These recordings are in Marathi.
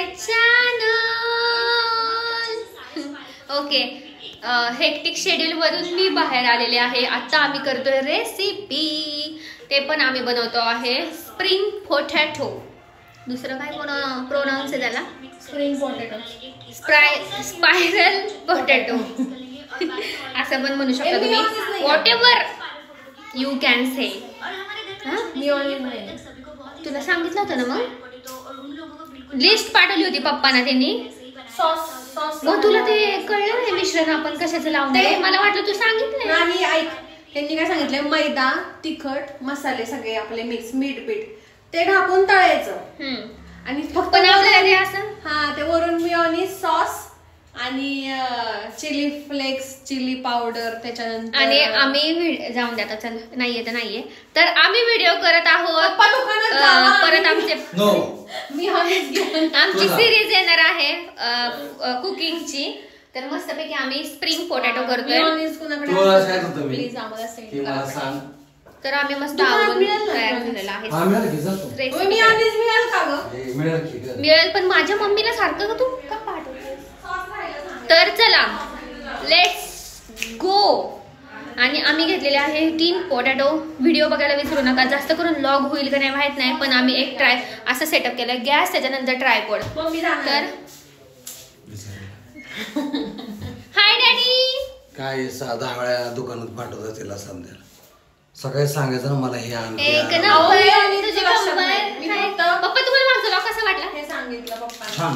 माय चॅनल. ओके, हेक्टिक शेड्यूल वरून मी बाहेर आलेले आहे. आता आम्ही करतोय रेसिपी. ते पण आम्ही बनवतो आहे स्प्रिंग पोटॅटो. दुसरं काय प्रोनाउन्स आहे त्याला? स्प्रिंग पोटॅटो, स्पायरल पोटॅटो असं पण म्हणू शकता तुम्ही. What ever you can say. तुला सांगितलं होतं ना, मग लिस्ट पाठवली होती पप्पांना त्यांनी. मग तुला ते कळलं नाही मिश्रण आपण कशाचं लावणार? मला वाटलं तू सांगितलं नाही. ऐक, त्यांनी काय सांगितलं, मैदा, तिखट, मसाले सगळे आपले मिक्स, मीठ बीठ ते ढाकून तळायचं. आणि फक्त असं ते वरून मेयोनीज, सॉस आणि चिली फ्लेक्स, चिली पावडर त्याच्यानंतर. आणि आम्ही जाऊन द्या चल, नाहीये तर नाहीये. तर आम्ही व्हिडिओ करत आहोत परत. आमची सिरीज येणार आहे कुकिंगची. तर मस्तपैकी आम्ही स्प्रिंग पोटॅटो करतोय. प्लीज आम्हाला सेंड करा. तर आम्ही मस्त आवरून तयार झालेला आहे. मिळेल, पण माझ्या मम्मीला सारखं का तू का पाठवतेस? तर चला लेट्स गो. आणि आम्ही घेतलेले आहे 3 पोटॅटो. व्हिडिओ बघायला विसरू नका. जास्त करून लॉग होईल का नाही माहित नाही, पण आम्ही एक ट्राय असं सेटअप केलं. गॅस, त्याच्यानंतर ट्रायपॉड. तर हाय डॅडी. काय 6-10 वेळा दुकानात पाठवतात तिला समजायला. सकाळी सांगायचं ना मला हे आण. पप्पा तुम्हाला माझा लॉग कसा वाटला? हे सांगितलं पप्पा. छान,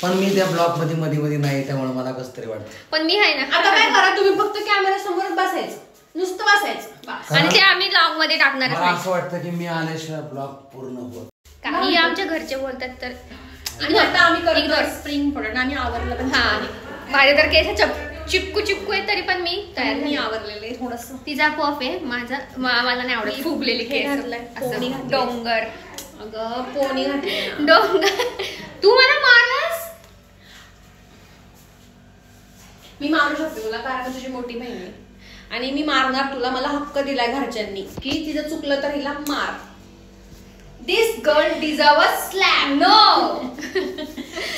पण मी त्या ब्लॉग मध्ये नाही, त्यामुळे मला कसं तरी वाटतं. पण मी आहे ना. आता काय करा, तुम्ही फक्त कॅमेरा समोर बसायचं, नुसतं बसायचं. आणि ते आम्ही लॉग मध्ये टाकणार. असं वाटतं की मी आल्याशिवाय ब्लॉग पूर्ण होत. काही आमच्या घरचे बोलतात तर आम्ही करतो स्प्रिंग पोटॅटो. आम्ही आवरलं पण. हा, माझे तर केस चिपकू आहे, तरी पण मी तयार. मी आवरलेले थोडस. तिचा पफ आहे, मला नाही आवडत फुगलेली केस. डोंगर, अगं पोनी घातली. डोंगर. तू मला मारलास. मी मारू शकते तुला, कारण तुझी मोठी बहीण आहे आणि मी मारणार तुला. मला हक्क दिलाय घरच्यांनी की तिचं चुकलं तर हिला मार. दिस गर्ल डिझर्व अ स्लॅप. नो.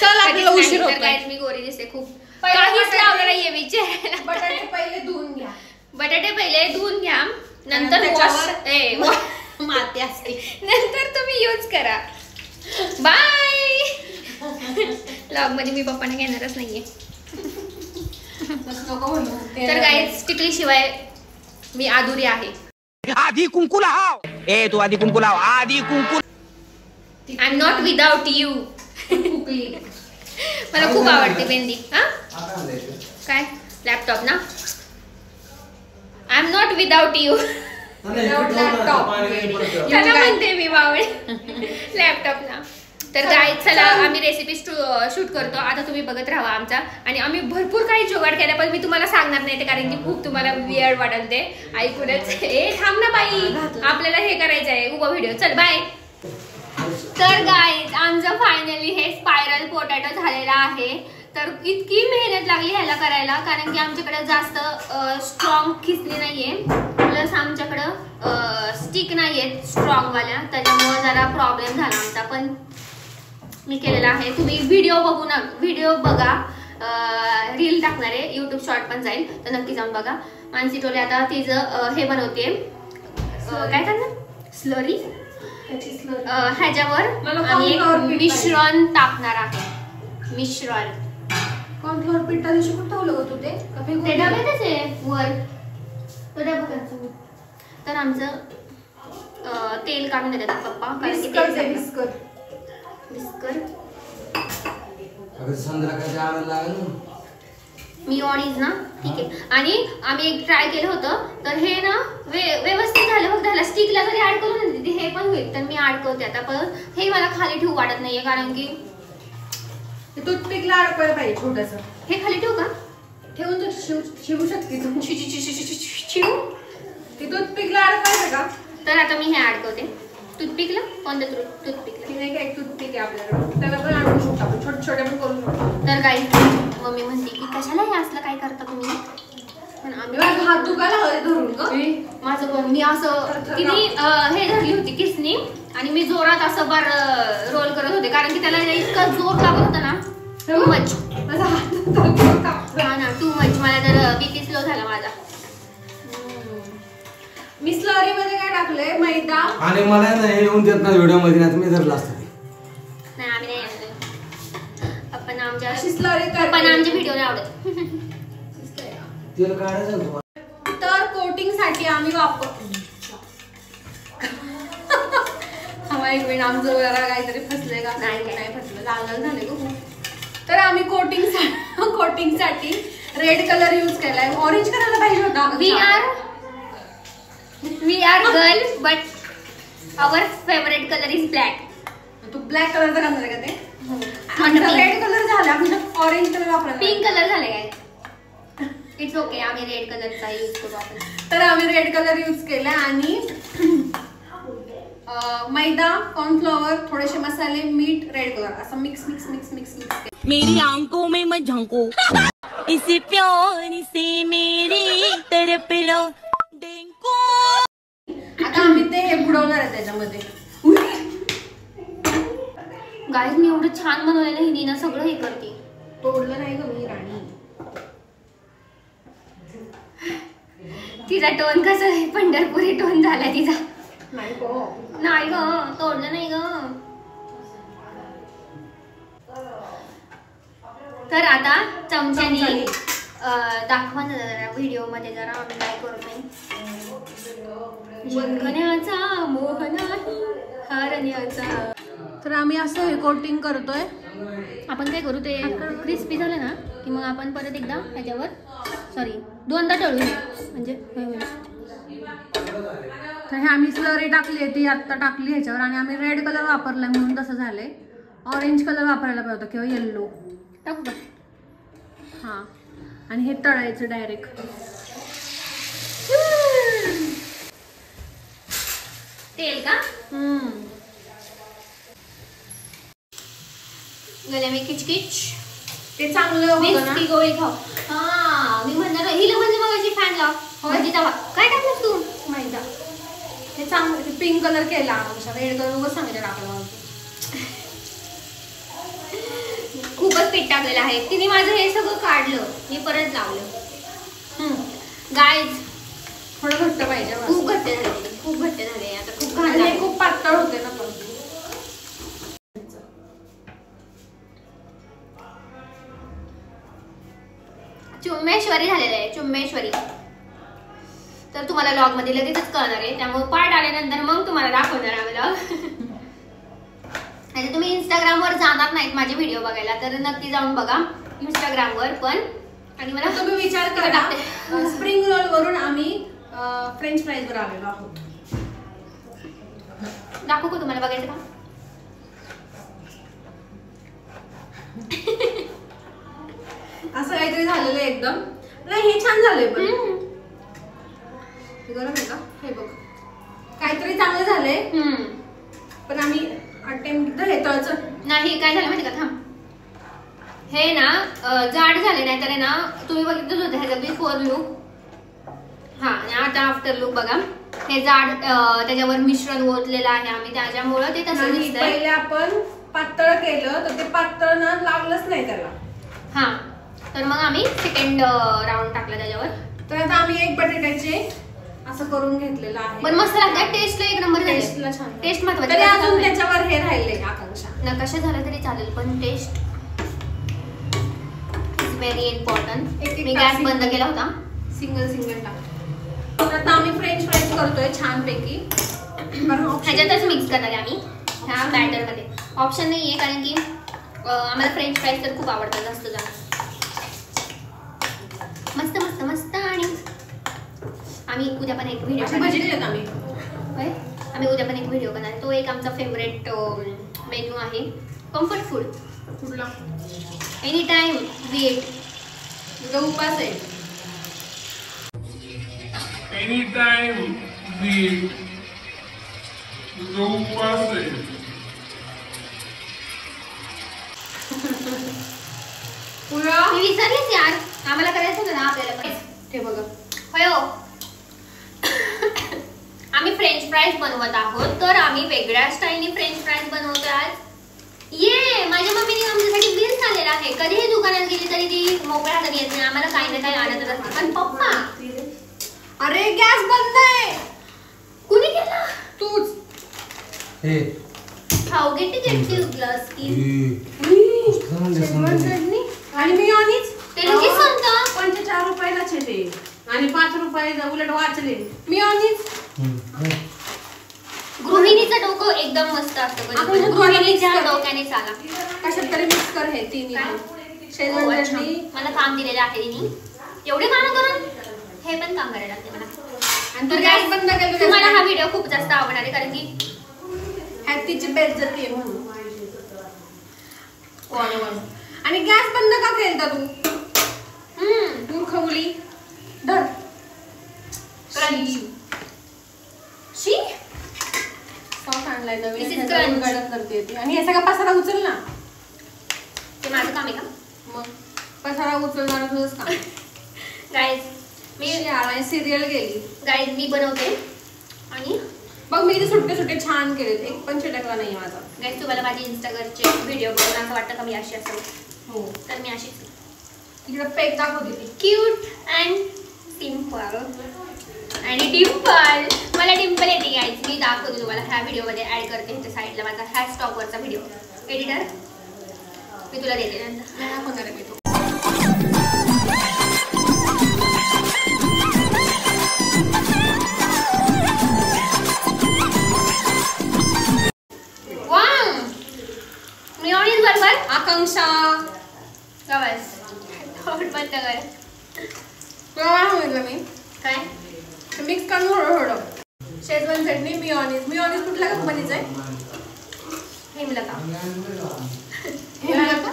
चल आपल्याला उशीर होतोय. मी गोरी दिसते खूप. काहीच लावलं नाहीये विचार. बटाटे पहिले धुवून घ्या. बटाटे पहिले धुवून घ्या, नंतर माती असते, नंतर तुम्ही यूज करा. बाय. लॉग मध्ये मी पप्पाने घेणारच नाहीये. तर गाईज, टिकली शिवाय मी अधुरी आहे. आधी कुंकू लाव. ए तू आधी कुंकू लाव. आधी कुंकू. I am not without you. मला खूप आवडते मेहंदी. हा काय लॅपटॉप ना? I am not without you. त्याला म्हणते मी बावळे लॅपटॉप ना. तर गाईज चला, आम्ही रेसिपी शूट करतो. आता तुम्ही बघत राहा आमचा. आणि आम्ही भरपूर काही जुगाड केला, पण मी तुम्हाला सांगणार नाही ते, कारण की खूप तुम्हाला वियर्ड वाटेल ते ऐकूनच. थांब ना बाई, आपल्याला हे करायचं आहे उभा व्हिडिओ. चल बाय. तर गाईज, आमचं फायनली हे स्पायरल पोटॅटो झालेला आहे. तर इतकी मेहनत लागली ह्याला करायला, कारण की आमच्याकडे जास्त स्ट्रॉंग खिसली नाहीये, प्लस आमच्याकडं स्टिक नाहीये स्ट्रॉंग वाल्या, त्याच्यामुळे जरा प्रॉब्लेम झाला आमचा. पण मी केलेला आहे. तुम्ही व्हिडिओ बघा. रील टाकणार आहे, युट्यूब शॉर्ट पण जाईल, तर नक्की जाऊन बघा. मानसी टोले आता तिचं हे बनवते, काय करणार, स्लरी. ह्याच्यावर आम्ही मिश्रण टाकणार आहे. मिश्रण कॉर्नफ्लोअर पिठा दिवशी कुठं ठेवलं होतं ते डब्यातच आहे वर, तो डबा करायचं. तर आमचं तेल काढून देतात पप्पा, मिओनीज ना. ठीक आहे. आणि आम्ही एक ट्राय केलं होतं, तर हे ना व्यवस्थित झालं. फक्त ह्याला स्टिकला जरी ऍड करून देते हे पण होईल, तर मी ऍड करते आता. पण हे मला खाली ठेवू वाटत नाहीये, कारण की टूथपिकला अडकवायला पाहिजे छोटंसं. हे खाली ठेवू का? ठेवून तू शिवू शकते. शिवू ते टूथपिकला अडकवायचं का? तर आता मी हे ऍड करते. टूथपिकला कोणत्या टूथपिकला? ती नाही का एक टूथपिक आहे आपल्याकडे, त्याला पण अडकवू शकतो आपण, छोटे छोटे पण करू शकतो. तर काही मम्मी म्हणते की कशाला हे असलं काय करता तुम्ही. पण आम्ही माझा हात दुखायला हवे धरून ग. माझं पण मी असं तिने हे धरली होती किसनी आणि मी जोरात असं बार रोल करत होते कारण की त्याला इतका जोर लागत होता ना. Too much. माझा हात हा ना टू मच. मला तर बीपी स्लो झाला माझा. मी स्लरी मध्ये काय टाकलंय मैदा आणि मला नाही येऊन देत ना व्हिडिओ मध्ये नाही मी धरला असतं ते. नाही आम्ही नाही आणलं. आपण आमच्या अशी स्लरी पण आमचे व्हिडिओ नाही आवडत. तेल काढायचं ना. तर कोटिंग साठी आम्ही एक मिनिट आमचं जरा काहीतरी फसलंय का. नाही फसलं. लाल लाल झाले ग खूप. तर आम्ही कोटिंग साठी रेड कलर यूज केलाय. ऑरेंज कलरला पाहिजे होता. We are girl but our favourite colour is black. तू ब्लॅक कलरचा घालणार आहे का ते. pink. रेड कलर झाला आमच्या ऑरेंज कलर वापरला. पिंक कलर झाले काय. It's okay. आम्ही रेड कलरचा यूज करू आपण. तर आम्ही रेड कलर यूज केला आणि मैदा कॉर्नफ्लॉवर थोडेसे मसाले मीठ रेड कलर असं mix mix mix mix mix. मेरी आंखों में मत झांको इसी प्यार से मेरी तरफ लो डेंको. आता आम्ही ते हे बुडवणार आहे त्याच्यामध्ये. गाईज मी एवढं छान बनवलेलं हिने ना सगळं हे करते. तोडलं नाही ग मी राणी. तिचा टोन कसा आहे पंढरपुरी टोन झाला तिचा. नाही गो. नाही ग तोडलं नाही ग. तर आता चमच्याने दाखवा ना जरा व्हिडिओ मध्ये जरा आम्ही काय करत नाही. जिंकण्याचा मोह नाही हारण्याचा. तर आम्ही असं हे कोटिंग करतोय. आपण काय करू ते क्रिस्पी झालं ना की मग आपण परत एकदा ह्याच्यावर सॉरी दोनदा तळू म्हणजे हे होईल. तर हे आम्ही स्लरी टाकली ती आत्ता टाकली ह्याच्यावर आणि आम्ही रेड कलर वापरलाय म्हणून तसं झालंय. ऑरेंज कलर वापरायला पाहिजे होता किंवा येल्लो. टाकू का. हा आणि हे तळायचं डायरेक्ट. तेल का गले मी किचकिच. ते चांगलं होतं ना. ती गोळी खाऊ. हा मी म्हणणार हिला म्हणजे मग अशी फॅन लाव. म्हणजे तवा काय टाकलंस तू. मैदा. हे चांगलं पिंक कलर केला आमच्या. रेड कलर उगाच सांगितलं टाकलं. खूपच पीठ टाकलेलं आहे. तिने माझं हे सगळं काढलं मी परत लावलं. गाईज थोडं घट्ट पाहिजे. खूप घट्ट झाले. खूप घट्ट झाले. आता खूप घाण हे झाले. खूप पातळ होते ना पण. चुम्मेश्वरी झालेलं आहे. चुम्मेश्वरी. तर तुम्हाला लॉग मध्ये लगेचच कळणार आहे त्यामुळे पार्ट आल्यानंतर मग तुम्हाला दाखवणार आहे व्लॉग. आणि तुम्ही इंस्टाग्रामवर जाणार नाहीत माझे व्हिडिओ बघायला तर नक्की जाऊन बघा इंस्टाग्रामवर पण. आणि मला तुम्ही विचार करा स्प्रिंग रोल वरून आम्ही फ्रेंच फ्राईज वर आलेलो आहोत. दाखवू का तुम्हाला बघायचं का. असं काहीतरी झालेलं आहे एकदम. नाही हे छान झालंय पण. गरम आहे का. हे बघ काहीतरी चांगलं झालंय पण आम्ही अटेम्प्ट हे तळचं नाही. काय झालं माहिती का थांब. हे ना जाड झाले नाही तर ना तुम्ही बघितलंच होतं ह्याचा बिफोर लुक. हा आणि आता आफ्टर लुक बघा. हे जाड त्याच्यावर मिश्रण ओतलेलं आहे आम्ही त्याच्यामुळं ते तसं दिसतंय. पहिले आपण पातळ केलं तर ते पातळ ना लागलंच नाही त्याला. हा तर मग आम्ही सेकंड राऊंड टाकला त्याच्यावर. तर आता आम्ही एक बटाट्याचे असं करून घेतलेलं आहे. पण मस्त लागतं. टेस्टला एक नंबर. टेस्टला छान. टेस्ट महत्वाची. तरी अजून त्याच्यावर हे राहिले आकांक्षा. नकाशा झाला तरी चालेल पण टेस्ट इज व्हेरी इम्पॉर्टंट. मी गॅस बंद केला होता. सिंगल टाक. तर आता आम्ही फ्रेंच फ्राईज करतोय छान पैकी. ह्याच्यातच मिक्स करणार आहे आम्ही ह्या बॅटर मध्ये. ऑप्शन नाहीये कारण की आम्हाला फ्रेंच फ्राईज तर खूप आवडतात जास्त जास्त. मस्त मस्त मस्त. आणि आम्ही उद्या पण एक व्हिडिओ आम्ही उद्या पण एक व्हिडिओ करणार. तो एक आमचा फेवरेट मेन्यू आहे. Comfort food. कुठला. Any time we eat. तुझा उपास आहे. Anytime we go passing. पुरा मी विसरलेच यार. आम्हाला करायचं होतं ना आपल्याला पण. हे बघा. होय हो. आम्ही फ्रेंच फ्राईज बनवत आहोत, तर आम्ही वेगळ्या स्टाईलने फ्रेंच फ्राईज बनवतोय आज. ये माझ्या मम्मीने आमच्यासाठी बिल आणलेला आहे. कधीही दुकानात गेली तरी ती मोकळ्या हाताने येत नाही, आम्हाला काही ना काही आणतच असते. पण पप्पा, अरे गॅस बंद आहे. कुणी केला? तूच. हे हाऊ गेट ग्लास की शेजवान चटणी आणि मेयोनीज. ते लगेच सांगता. 4 रुपयालाच आहे ते आणि 5 रुपये उलट वाचले. मेयोनीज. गृहिणीचं डोकं एकदम मस्त असतं. आपण हे गृहिणीच्या मस्त- डोक्याने चाला. कशात तरी मिक्स कर हे तिन्ही. हो, शेजवान अच्छा. चटणी मला काम दिलेलं आहे तिने. एवढे काम करून हे पण काम करायला लागते मला. आणि तर तू गॅस बंद केलं. तुम्हाला हा व्हिडिओ खूप जास्त आवडणार आहे, कारण की हॅतीची बेइज्जती आहे म्हणून. आणि गॅस बंद का केलता तू? मूर्खमुली. धर. क्रंची. शी सॉस आणलाय This is नवीन. crunch. गडद करते ती. आणि हे सगळा पसारा उचल ना. ते माझं काम आहे का मग पसारा उचलणार तुझंच काम. गाईज? मी सिरियल गेली. गाईज मी बनवते आणि बघ मी इथे सुट्टे सुट्टे छान केलेत. एक पण चिटकला नाही माझा. गाईज तुम्हाला माझी इंस्टाग्रामचे व्हिडिओ बघून असं वाटतं का मी अशी असेल, हो. तर मी अशीच इकडे पेक दाखवते ती. क्यूट अँड सिम्पल आणि डिम्पल. मला डिम्पल येते गाईज. मी दाखवते तुम्हाला ह्या व्हिडिओमध्ये ऍड करते. इथे साईडला माझा हॅश टॉपवरचा व्हिडिओ एडिटर मी तुला देते नंतर. नाही दाखवणार आहे मी तो. वाव मेयोनीज बरोबर आकांक्षा गवस थोड बंद कर. तुला काय सांगितलं मी? काय मिक्स करून थोडं थोडं. शेजवान चटणी मेयोनीज. मेयोनीज कुठल्या कंपनीचं आहे? हेमलता. हेमलता?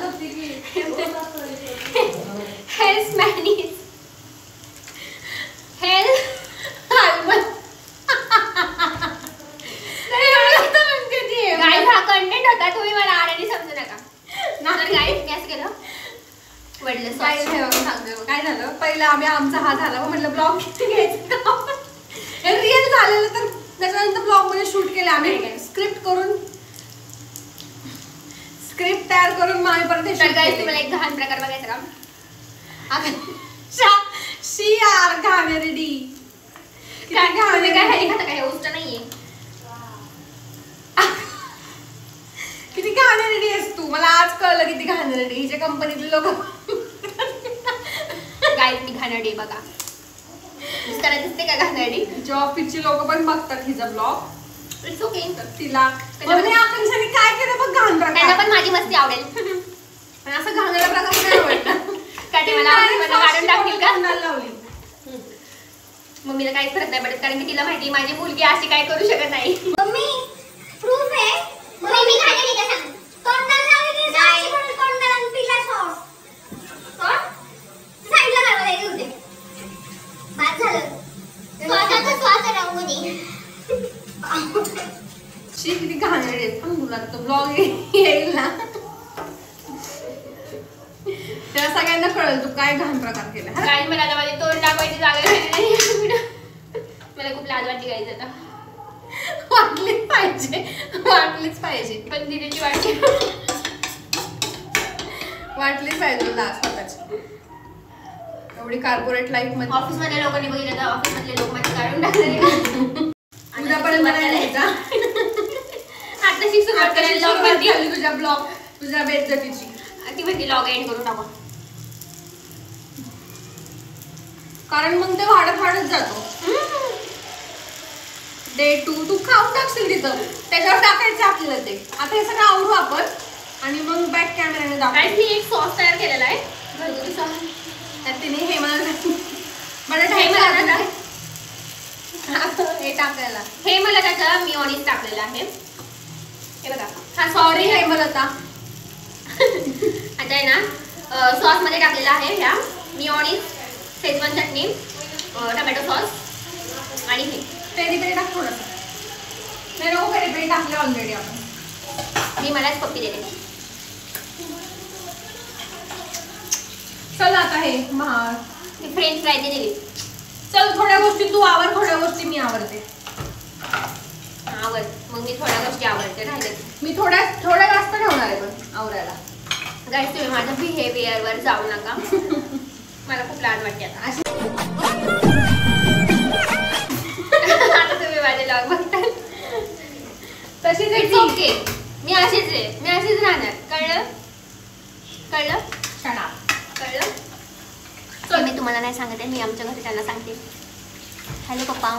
हेल्थ मॅनीज हेल्थ आल्मंड. गाईज हा कंटेंट होता, तुम्ही मला आडाने समजू नका. तर गाईज मी असं केलं वडलं काय सॉस. सांगते बघ. काय झालं पहिलं आमचा हा झाला. मग म्हटलं ब्लॉग किती घ्यायचं. हे रिअल झालेलं तर त्याच्यानंतर ब्लॉग मध्ये शूट केलं आम्ही. स्क्रिप्ट तयार करून मग आम्ही परत हे तर shoot गाईज केले. तुम्हाला एक घाण प्रकार बघायचा का? शी यार घाणेरडी. काय तुम्ही काय हे खाता का? हे उष्ट नाहीये. किती घाणेरडी आहेस तू. मला आज कळलं किती घाणेरडी. हिच्या कंपनीतले लोक गाईज मी घाणेरडी बघा. दिसताना दिसते का घाणेरडी? हिच्या ऑफिसची लोक पण बघतात हिचा ब्लॉग. It's okay. तिला आकांक्षाने काय केलं बघ घाण त्यांना प्रकार. पण माझी मस्ती आवडेल. पण असं घाणेरडा प्रकार नाही आवडला. काय ते मला काढून टाकतील का? लावली. मम्मीला काही फरक नाही पडत, कारण की तिला माहिती माझी मुलगी अशी काय करू शकत नाही. मम्मी प्रूफ आहे. मम्मी खाली का सांग. तोंडाला लावली की साक्षी म्हणून तोंडाला आणि पिला सॉस. कोण? साईडला घालवलंय घेऊ दे. बाद झालं. स्वतःचा श्वास राहू दे. शी किती घाणेरडी आहेत. पण तुला तो ब्लॉग येईल ना त्या सगळ्यांना कळेल तू काय घाण प्रकार केला. हा? काय मला आता माझी तोंड दाखवायची जागा राहिली नाही. मला खूप लाज वाटते गाईज आता. वाटलीच पाहिजे. पण दिदीची वाटते. वाटलीच पाहिजे लाज स्वतःची. एवढी कॉर्पोरेट लाईफ मध्ये ऑफिस मधल्या लोकांनी बघितलं तर ऑफिस मधले लोक माझी काढून टाकले. उद्यापर्यंत नाही यायचा. आताशी सुरुवात करायला लॉग झाली तुझ्या ब्लॉग तुझ्या बेइज्जतीची. ती म्हणते लॉग एंड करून टाका. कारण मग ते वाढत जातो. डे 2 तू खाऊन टाकशील तिथं. त्याच्यावर टाकायचं आपल्याला ते. आता हे सगळं आवरू आपण आणि मग बॅक कॅमेराने गाईज मी दाखवू. एक सॉस तयार केलेला आहे घरगुती सॉस. त्यात तिने हे मला हे टाकायला. हे मला त्याचं मिओनीज टाकलेलं आहे. हे बघा हा सॉरी हे मला आता आहे ना सॉस मध्ये टाकलेला आहे. ह्या मिओनीज, शेजवान चटणी, टोमॅटो सॉस आणि हे पेरी पेरी टाक थोडंसं. नाही नको पेरी पेरी टाकले ऑलरेडी आपण. मी मलाच पप्पी देते. चल आता हे फ्रेंच फ्राय दिली. चल थोड्या गोष्टी तू आवर, थोड्या गोष्टी मी आवडते. आवड मग मी थोड्या गोष्टी आवडते राहिले. मी थोड्या जास्त ठेवणार आहे पण आवरायला. गाईस तुम्ही माझ्या बिहेवियर वर जाऊ नका. मला खूप लाज वाटते आता. आता तुम्ही माझे लॉग बघताल. तशीच इट्स ओके. मी अशीच आहे, मी अशीच राहणार. कळलं? शाळा तर मी तुम्हाला नाही सांगते, मी आमच्या घरी त्यांना सांगते. हॅलो पप्पा.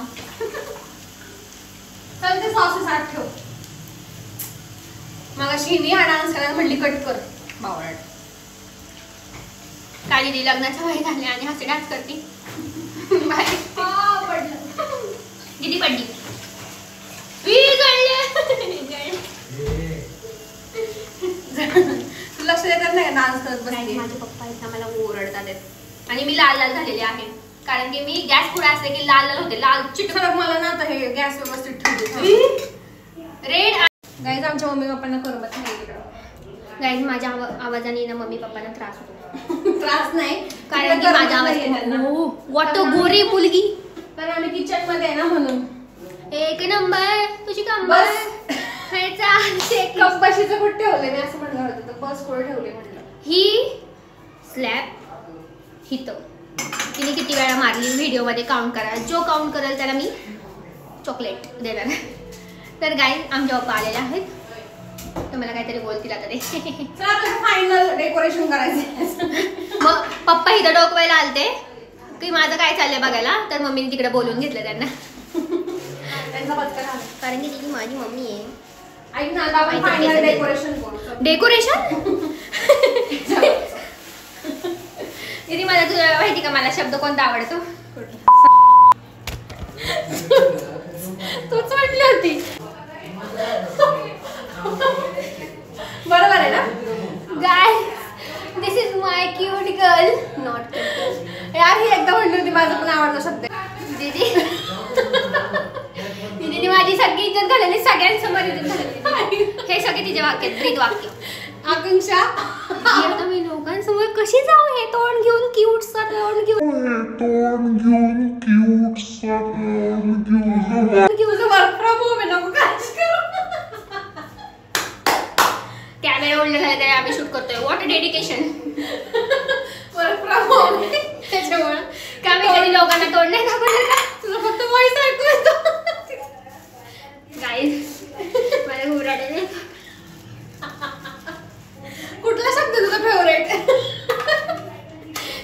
चल ते सॉसेस आत ठेव. मग अशी मी हा डान्स करायला म्हणली कट कर बावळट. काळी लग्नाच्या वय झाले आणि हसे डान्स करते. बाय. पडलं. किती पडली? तू लक्ष देतात नाही डान्स करत बसली. माझे पप्पा आहेत ना मला ओरडतात आहेत. आणि मी लाल लाल झालेले आहे कारण की मी गॅस पुढे असले की लाल लाल होते. लाल चिटकलक मला ना आता हे गॅस व्यवस्थित ठेवते. रेड. गाईज आमच्या मम्मी पप्पांना करमत नाही तिकडं. गाईज माझ्या आवाजाने ना मम्मी पप्पांना त्रास होतो. त्रास नाही कारण की माझा आवाज वाट गोरी मुलगी. तर आम्ही किचन मध्ये आहे ना म्हणून. एक नंबर तुझी कंबर. कंपाशीचं कुठे ठेवले मी असं म्हणलं होतं तर बस कुठे ठेवले म्हटलं. ही स्लॅब हिथं तिने किती वेळा मारली व्हिडिओ मध्ये काउंट करा. जो काउंट करेल त्याला मी चॉकलेट देणार. तर गाईज आमच्या पप्पा आलेले आहेत. तर मला काहीतरी बोलतील आता ते. फायनल डेकोरेशन करायचं. मग पप्पा इथं डोकवायला आलते की माझं काय चाललंय बघायला. तर मम्मीने तिकडे बोलून घेतलं त्यांना. त्यांचा पत्कर आला. कारण की ती माझी मम्मी आहे. ऐक ना आता आपण फायनल डेकोरेशन करू. डेकोरेशन. दीदी मला तुला माहिती का मला शब्द कोणता आवडतो? तूच म्हटली होती. बरोबर आहे ना. Guys this is my cute girl. Not cute. यार ही एकदा म्हटली होती माझा पण आवडता शब्द. दीदी दीदीने माझी सगळी इज्जत घालवली. सगळ्यांसमोर इज्जत घालवली. हे सगळे तिचे वाक्य ब्रीद वाक्य. आकांक्षा आता मी लोकांसमोर कशी जाऊ हे तोंड घेऊन क्यूट सा तोंड घेऊन. तुझं वर्क फ्रॉम होम आहे नको काळजी करू. कॅमेरा ओल्ड झाला तरी आम्ही शूट करतोय. What dedication. Work from home त्याच्यामुळे का मी कधी लोकांना तोंड नाही दाखवलं का. तुला फक्त वॉइस ऐकू येतो. गाईस मला खूप रडायला येतं. कुठला शब्द तुझा फेवरेट.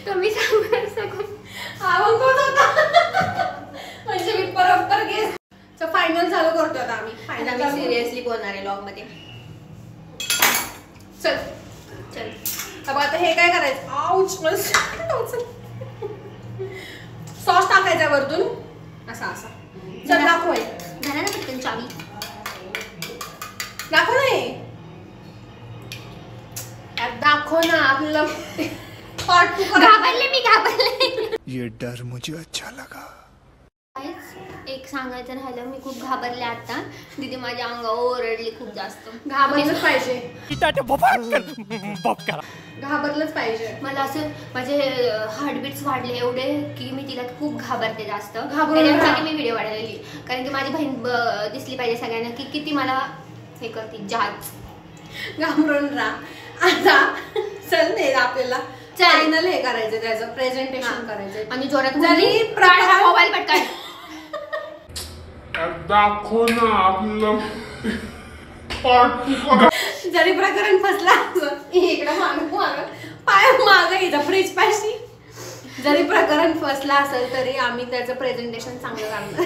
तुम्ही सांगू शकू. हा मग कोण होता. म्हणजे मी बरोबर गेस. फायनल चालू करतो आता आम्ही. फायनल मी सिरियसली बोलणार आहे लॉग मध्ये. चल चल अब आता हे काय करायचं. आउच सॉस टाकायचा वरतून असा असा. चल दाखव झाला ना पटकन चावी. दाखव नाही दाखव ना आपलं. घाबरले मी घाबरले. ये डर मुझे अच्छा लगा. एक सांगायचं राहिलं मी खूप घाबरले आता. दीदी माझ्या अंगावर ओरडली खूप जास्त. घाबरलंच पाहिजे. घाबरलंच पाहिजे. मला असं माझे हार्टबीट्स वाढले एवढे की मी तिला खूप घाबरते जास्त. घाबरून त्याच्यासाठी मी व्हिडिओ वाढवली कारण की माझी बहीण दिसली पाहिजे सगळ्यांना की किती मला हे करते जहाज. घाबरून राहा. आता चल दे आपल्याला चल. फायनल हे करायचं त्याचं प्रेझेंटेशन करायचं. आणि जोरात जरी प्रकार मोबाईल पटकाय. दाखव ना आपलं पाठ. जरी प्रकरण फसला इकडं माग पाय माग यायचा फ्रीज पाशी. जरी प्रकरण फसला असेल तरी आम्ही त्याचं प्रेझेंटेशन चांगलं करणार.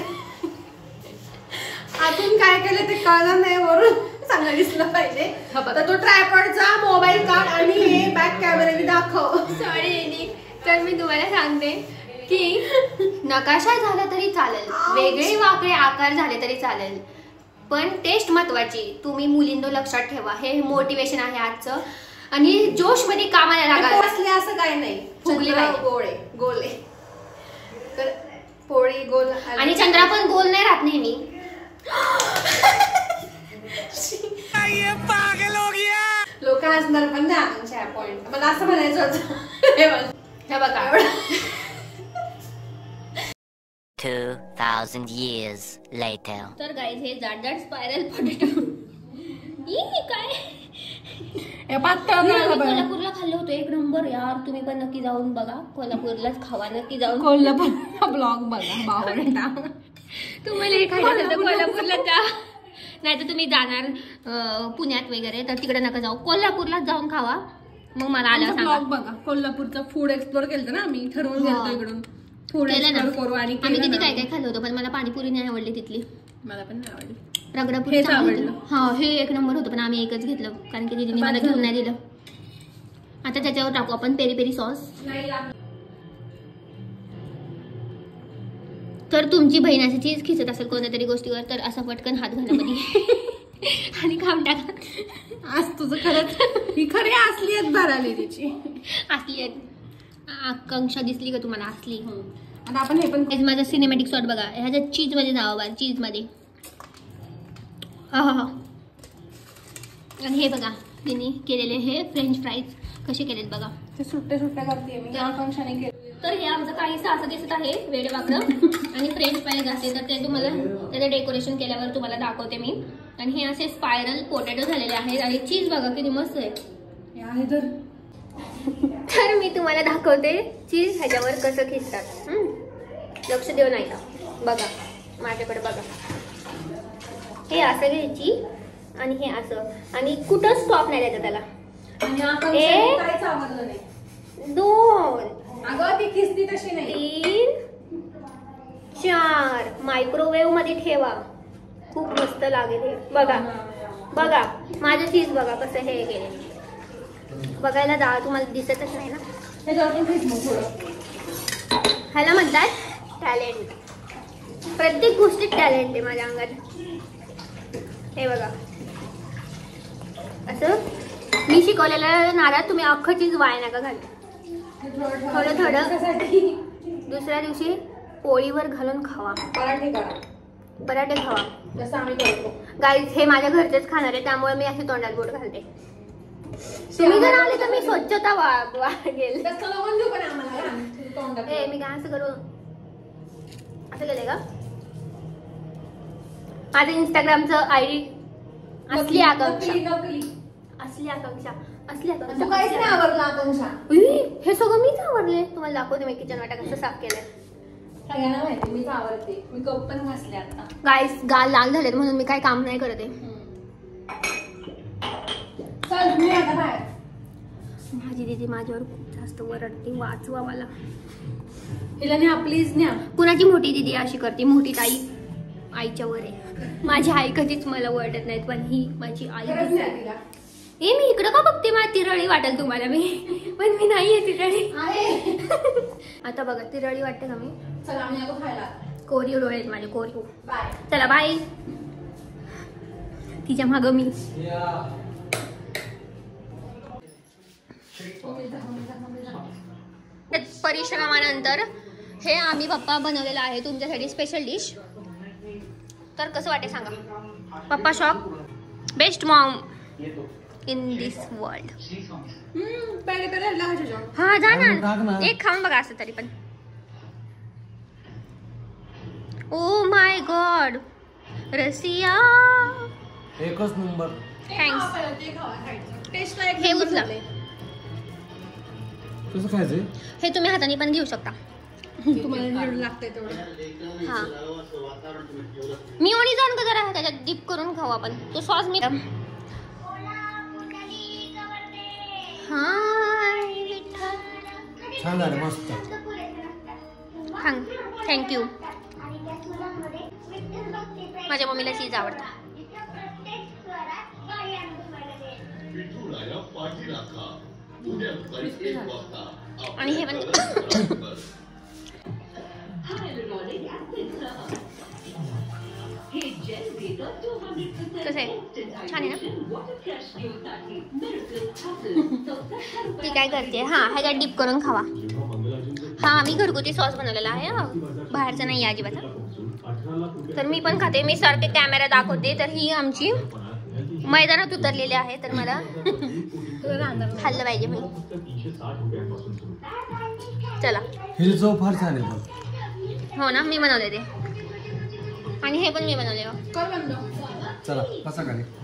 आतून काय केलं ते कळलं नाही वरून चांगलं दिसलं पाहिजे. तर तो ट्रायपॉडचा मोबाईल काढ आणि हे बॅक कॅमेराने दाखव. सॉरी. तर मी तुम्हाला सांगते की नकाशा झाला तरी चालेल, वेगळे वाकडे आकार झाले तरी चालेल, पण टेस्ट महत्वाची. तुम्ही मुलींनो लक्षात ठेवा. हे मोटिवेशन आहे आजचं. आणि जोश मध्ये कामाला लागा. असले असं काय नाही. फुगली पाहिजे. गोळे गोले तर पोळी गोल. आणि चंद्रा पण गोल नाही राहत नेहमी. लोक हसणार पण नाही. आकांक्षा पॉइंट मला असं म्हणायचं होतं. हे बघा हे बघा 2,000 years later. तर गाईज हे जाड स्पायरल पोटॅटो काय कोल्हापूरला खाल्लं होतं एक नंबर यार. तुम्ही पण नक्की जाऊन बघा, कोल्हापूरलाच खावा, नक्की जाऊन कोल्हापूरचा ब्लॉग बघा बावळटा. तुम्हाला हे खायचं असेल तर कोल्हापूरला जा, नाही तर तुम्ही जाणार पुण्यात वगैरे तर तिकडे नका जाऊ, कोल्हापूरलाच जाऊन खावा. मग मला आलं ब्लॉग बघा. कोल्हापूरचा फूड एक्सप्लोर केलं ना आम्ही, ठरवून गेलो इकडून फूड एक्सप्लोर करू. आणि आम्ही तिथे काय काय खाल्लं होतं, पण मला पाणीपुरी नाही आवडली तिथली. मला पण नाही आवडली. रगडापुरी हेच आवडलं. हा हे एक नंबर होतं, पण आम्ही एकच घेतलं कारण की दीदीने मला घेऊन नाही दिलं. आता त्याच्यावर टाकू आपण पेरी पेरी सॉस. तर तुमची बहीण अशी चीज खिचत असेल कोणत्या तरी गोष्टीवर तर असा पटकन हात घालामध्ये आणि खाऊन टाका. आज तुझं खरंच ही खरी असली आहेत भराली तिची असली आकांक्षा दिसली का तुम्हाला असली. आता आपण हे पण माझं सिनेमॅटिक शॉट बघा, ह्याच्यात चीज मध्ये जावं बा, चीज मध्ये. हा आणि हे बघा तिने केलेले हे फ्रेंच फ्राईज कसे केलेत बघा, ते सुट्टे करते मी आकांक्षाने केलं. तर हे आमचं काहीसं असं दिसत आहे वेडवाकडं आणि फ्रेंच फ्राईज असते तर ते तुम्हाला त्याचं डेकोरेशन केल्यावर तुम्हाला दाखवते मी. आणि हे असे स्पायरल पोटॅटो झालेले आहेत आणि चीज बघा किती मस्त आहे. तर मी तुम्हाला दाखवते चीज ह्याच्यावर कसं खिचतात. लक्ष देऊ नाही का, बघा माझ्याकडे बघा. हे असं घ्यायची आणि हे असं आणि कुठं स्टॉप नाही द्यायचं त्याला. काहीच आवडलं नाही. 2 अगं ती खिस्ती तशी नाही. 3 4 मायक्रोवेव्ह मध्ये ठेवा, खूप मस्त लागेल हे. बघा बघा माझं चीज बघा कसं हे केले, बघायला जा, तुम्हाला दिसतच नाही ना. ह्याला म्हणतात टॅलेंट. प्रत्येक गोष्टीत टॅलेंट आहे माझ्या अंगात. हे बघा असं मी शिकवलेल्या नारात तुम्ही अख्खं चीज वाया नका घालू. थोडं थोडं दुसऱ्या दिवशी पोळीवर घालून खावा, पराठे खावा जसं आम्ही करतो. गाईज हे माझ्या घरचेच खाणार आहे त्यामुळे मी अशी तोंडात बोट घालते. तुम्ही जर आले तर मी स्वच्छता वागेल. मी काय असं करू असं केलंय का. माझं इंस्टाग्रामचं आयडी असली आकांक्षा तू काहीच नाही आवडलं आकांक्षा. हे सगळं मीच आवडले. तुम्हाला दाखवते मी किचन वाटा कसं साफ केलंय. सगळ्यांना माहिती मीच आवडते. मी कप पण घासले आता. गाईस गाल लाल झालेत म्हणून मी काही काम नाही करते. चल मी आता बाहेर. माझी दीदी माझ्यावर खूप जास्त वरडते, वाचवा मला. हिला न्या प्लीज न्या. कुणाची मोठी दीदी अशी करते, मोठी ताई आईच्या वर आहे. माझी आई कधीच मला वरडत नाहीत पण ही माझी आई. ए मी इकडं का बघते, मला तिरळी वाटेल तुम्हाला मी, पण मी नाहीये तिरळी. आता बघा तिरळी वाटते का मी. चला आम्ही नको खायला. कोरिओ डोळे आहेत माझे, कोरिओ. बाय. चला बाय. तिच्या माग मी. परिश्रमानंतर हे आम्ही पप्पा बनवलेलं आहे तुमच्यासाठी स्पेशल डिश. तर कसं वाटे सांगा. पप्पा shock best mom in this world. हा जाणार एक खाऊन बघा असं तरी पण. ओ माय गॉड रसिया एकच नंबर. थँक्स. हे उचला. कसं खायचंय हे तुम्ही हाताने पण घेऊ शकता. तुम्हाला लागतंय तेवढं. हा मी ओणी जाऊन का जरा त्याच्यात डिप करून खाऊ आपण. तो सॉस मी छान झालं मस्त. थँक्यू. माझ्या मम्मीला चीज आवडतं. आणि हे पण कसं आहे, छान आहे ना. ती काय करते, हा ह्याच्यात डिप करून खावा. हा मी घरगुती सॉस बनवलेला आहे, बाहेरचं नाही अजिबात. तर मी पण खाते. मी सारखे कॅमेरा दाखवते. तर ही आमची मैदानात उतरलेली आहे तर मला खाल्लं पाहिजे मी. चला ही चव फार छान आहे. हो ना, मी बनवले ते. आणि हे पण मी बनवले. कर बंद. चला बसा खाली.